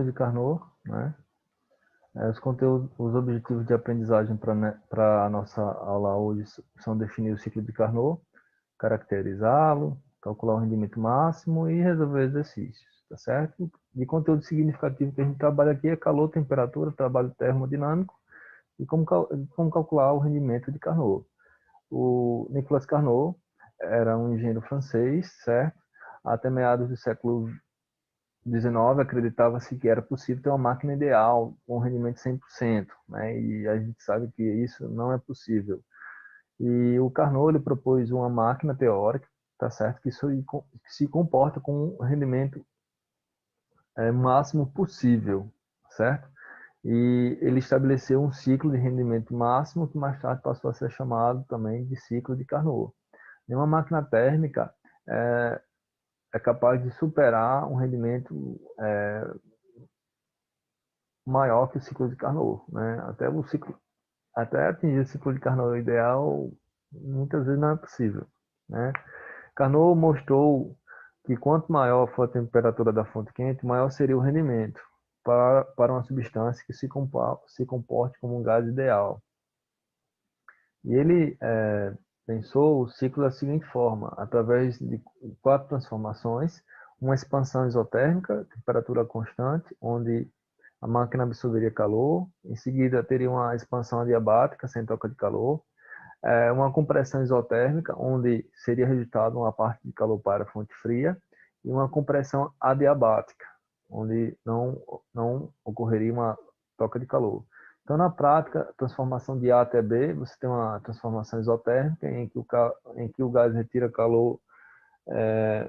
de Carnot, né? Os conteúdos, os objetivos de aprendizagem para a nossa aula hoje são definir o ciclo de Carnot, caracterizá-lo, calcular o rendimento máximo e resolver exercícios, tá certo? De conteúdo significativo que a gente trabalha aqui é calor, temperatura, trabalho termodinâmico e como calcular o rendimento de Carnot. O Nicolas Carnot era um engenheiro francês, certo? Até meados do século XIX, acreditava-se que era possível ter uma máquina ideal com rendimento 100%, né? E a gente sabe que isso não é possível. E o Carnot ele propôs uma máquina teórica, tá certo, que se comporta com um rendimento máximo possível, certo? E ele estabeleceu um ciclo de rendimento máximo que mais tarde passou a ser chamado também de ciclo de Carnot. Nenhuma máquina térmica é capaz de superar um rendimento maior que o ciclo de Carnot, né? Até atingir o ciclo de Carnot ideal, muitas vezes não é possível, né? Carnot mostrou que quanto maior for a temperatura da fonte quente, maior seria o rendimento para uma substância que se comporte como um gás ideal. E ele pensou o ciclo da seguinte forma, através de 4 transformações: uma expansão isotérmica, temperatura constante, onde a máquina absorveria calor; em seguida teria uma expansão adiabática, sem troca de calor; uma compressão isotérmica, onde seria rejetada uma parte de calor para a fonte fria; e uma compressão adiabática, onde não ocorreria uma troca de calor. Então, na prática, a transformação de A até B, você tem uma transformação isotérmica, em que o gás retira calor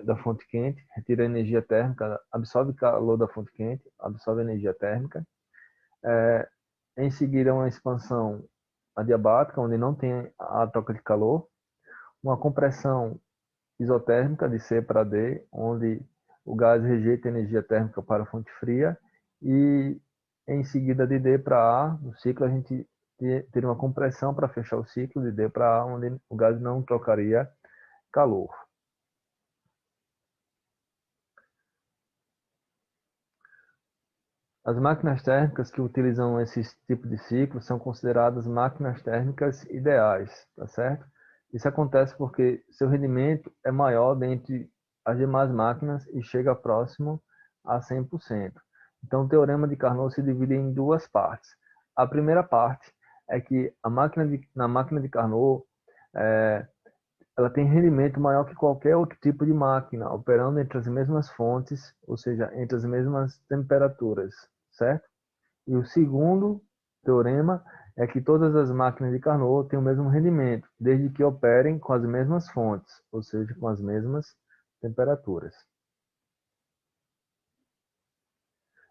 da fonte quente, retira energia térmica, absorve calor da fonte quente, absorve energia térmica. Em seguida, uma expansão adiabática, onde não tem a troca de calor; uma compressão isotérmica de C para D, onde o gás rejeita energia térmica para a fonte fria; e em seguida de D para A, no ciclo a gente teria uma compressão para fechar o ciclo de D para A, onde o gás não trocaria calor. As máquinas térmicas que utilizam esse tipo de ciclo são consideradas máquinas térmicas ideais, tá certo? Isso acontece porque seu rendimento é maior dentre as demais máquinas e chega próximo a 100%. Então, o teorema de Carnot se divide em duas partes. A primeira parte é que na máquina de Carnot, ela tem rendimento maior que qualquer outro tipo de máquina, operando entre as mesmas fontes, ou seja, entre as mesmas temperaturas, certo? E o segundo teorema é que todas as máquinas de Carnot têm o mesmo rendimento, desde que operem com as mesmas fontes, ou seja, com as mesmas temperaturas.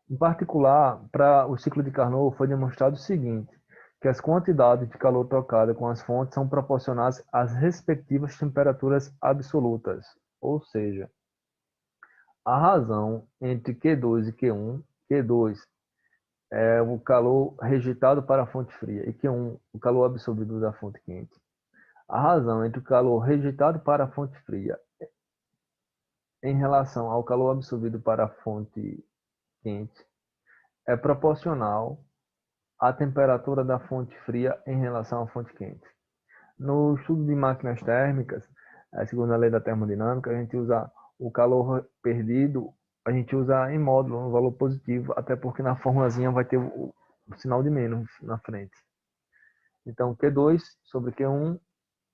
Em particular, para o ciclo de Carnot foi demonstrado o seguinte, que as quantidades de calor trocada com as fontes são proporcionais às respectivas temperaturas absolutas, ou seja, a razão entre Q2 e Q1, Q2 é o calor rejeitado para a fonte fria e Q1 o calor absorvido da fonte quente. A razão entre o calor rejeitado para a fonte fria em relação ao calor absorvido para a fonte quente é proporcional à temperatura da fonte fria em relação à fonte quente. No estudo de máquinas térmicas, segundo a lei da termodinâmica, a gente usa o calor perdido, a gente usa em módulo, um valor positivo, até porque na formulazinha vai ter o sinal de menos na frente. Então, Q2 sobre Q1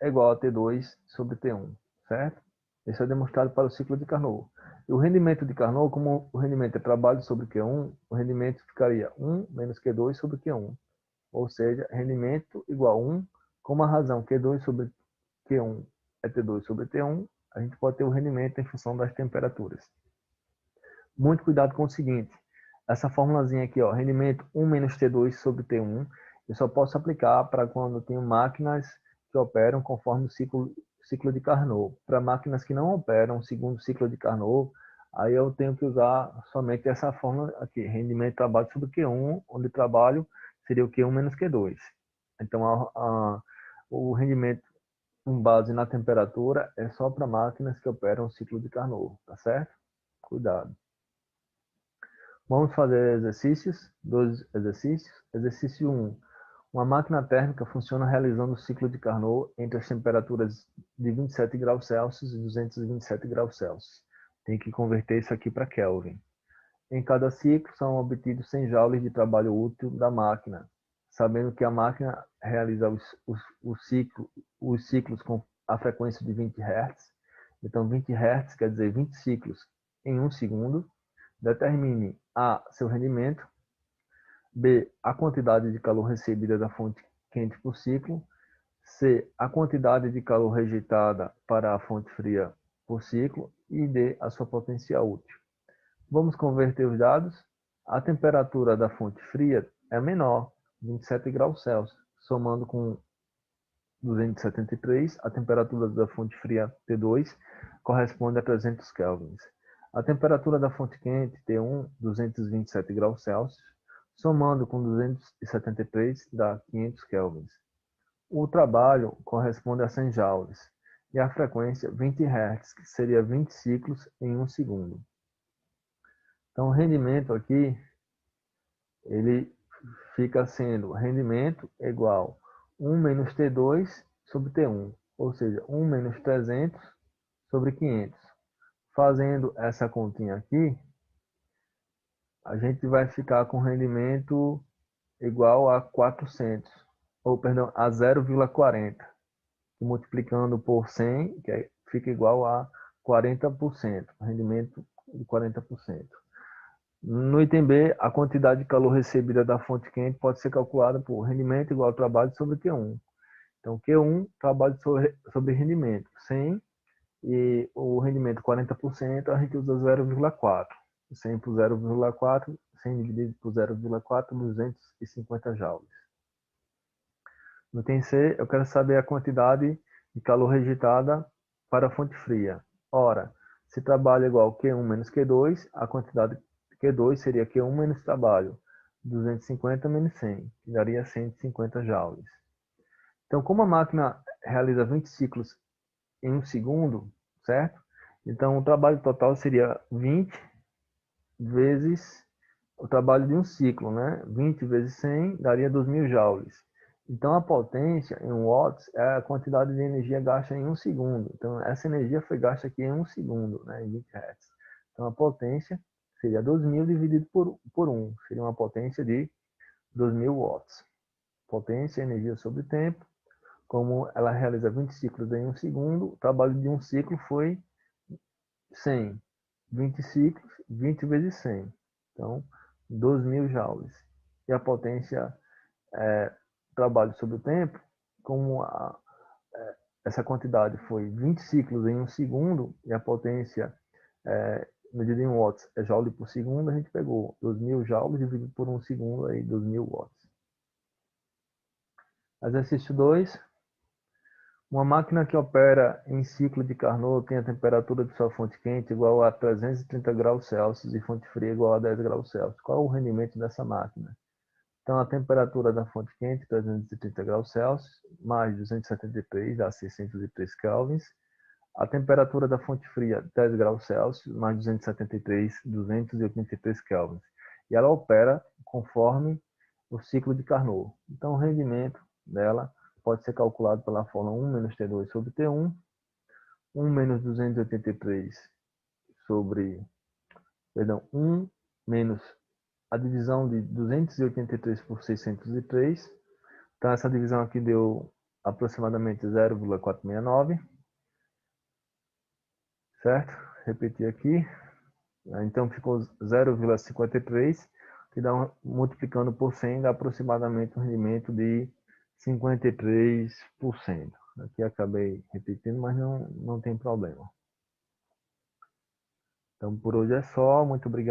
é igual a T2 sobre T1, certo? Isso é demonstrado para o ciclo de Carnot. E o rendimento de Carnot, como o rendimento é trabalho sobre Q1, o rendimento ficaria 1 menos Q2 sobre Q1. Ou seja, rendimento igual a 1, como a razão Q2 sobre Q1 é T2 sobre T1, a gente pode ter o rendimento em função das temperaturas. Muito cuidado com o seguinte, essa formulazinha aqui, ó, rendimento 1 menos T2 sobre T1, eu só posso aplicar para quando eu tenho máquinas que operam conforme o ciclo de Carnot. Para máquinas que não operam segundo o ciclo de Carnot, aí eu tenho que usar somente essa fórmula aqui, rendimento de trabalho sobre Q1, onde trabalho seria o Q1 menos Q2. Então, o rendimento com base na temperatura é só para máquinas que operam o ciclo de Carnot, tá certo? Cuidado. Vamos fazer exercícios, 2 exercícios. Exercício 1. Uma máquina térmica funciona realizando o ciclo de Carnot entre as temperaturas de 27 graus Celsius e 227 graus Celsius. Tem que converter isso aqui para Kelvin. Em cada ciclo são obtidos 100 joules de trabalho útil da máquina, sabendo que a máquina realiza os ciclos com a frequência de 20 Hz. Então, 20 Hz quer dizer 20 ciclos em 1 segundo. Determine A, seu rendimento, B, a quantidade de calor recebida da fonte quente por ciclo, C, a quantidade de calor rejeitada para a fonte fria por ciclo e D, a sua potência útil. Vamos converter os dados. A temperatura da fonte fria é menor, 27 graus Celsius, somando com 273, a temperatura da fonte fria T2 corresponde a 300 kelvins. A temperatura da fonte quente T1, 227 graus Celsius, somando com 273 dá 500 kelvins. O trabalho corresponde a 100 joules e a frequência 20 Hz, que seria 20 ciclos em 1 segundo. Então, o rendimento aqui, ele fica sendo rendimento igual 1 menos T2 sobre T1, ou seja, 1 menos 300 sobre 500. Fazendo essa continha aqui, a gente vai ficar com rendimento igual a 400, ou perdão, a 0,40. Multiplicando por 100, fica igual a 40%, rendimento de 40%. No item B, a quantidade de calor recebida da fonte quente pode ser calculada por rendimento igual ao trabalho sobre Q1. Então, Q1, trabalho sobre rendimento, 100, e o rendimento 40%, a gente usa 0,4. 100 por 0,4, 100 dividido por 0,4, 250 joules. No item C, eu quero saber a quantidade de calor rejeitada para a fonte fria. Ora, se trabalho é igual a Q1 menos Q2, a quantidade Q2 seria Q1 menos trabalho, 250 menos 100, que daria 150 joules. Então, como a máquina realiza 20 ciclos em 1 segundo, certo? Então, o trabalho total seria 20 vezes o trabalho de um ciclo, né? 20 vezes 100 daria 2.000 joules. Então, a potência em watts é a quantidade de energia gasta em 1 segundo. Então, essa energia foi gasta aqui em 1 segundo, né? Em 20 Hz. Então, a potência seria 2.000 dividido por 1. Seria uma potência de 2.000 watts. Potência, energia sobre tempo. Como ela realiza 20 ciclos em 1 segundo, o trabalho de um ciclo foi 100. 20 ciclos, 20 vezes 100. Então, 2.000 joules. E a potência, trabalho sobre o tempo, como essa quantidade foi 20 ciclos em 1 segundo, e a potência medida em watts é joule por segundo, a gente pegou 2.000 joules dividido por 1 segundo, aí 2.000 watts. Exercício 2. Uma máquina que opera em ciclo de Carnot tem a temperatura de sua fonte quente igual a 330 graus Celsius e fonte fria igual a 10 graus Celsius. Qual é o rendimento dessa máquina? Então, a temperatura da fonte quente, 330 graus Celsius, mais 273, dá 603 kelvins. A temperatura da fonte fria, 10 graus Celsius, mais 273, 283 kelvins. E ela opera conforme o ciclo de Carnot. Então, o rendimento dela pode ser calculado pela fórmula 1 menos T2 sobre T1, 1 menos 283 sobre, perdão, 1 menos a divisão de 283 por 603. Então, essa divisão aqui deu aproximadamente 0,469, certo? Repetir aqui. Então, ficou 0,53, que dá multiplicando por 100, dá aproximadamente um rendimento de 53%. Aqui acabei repetindo, mas não tem problema. Então, por hoje é só. Muito obrigado.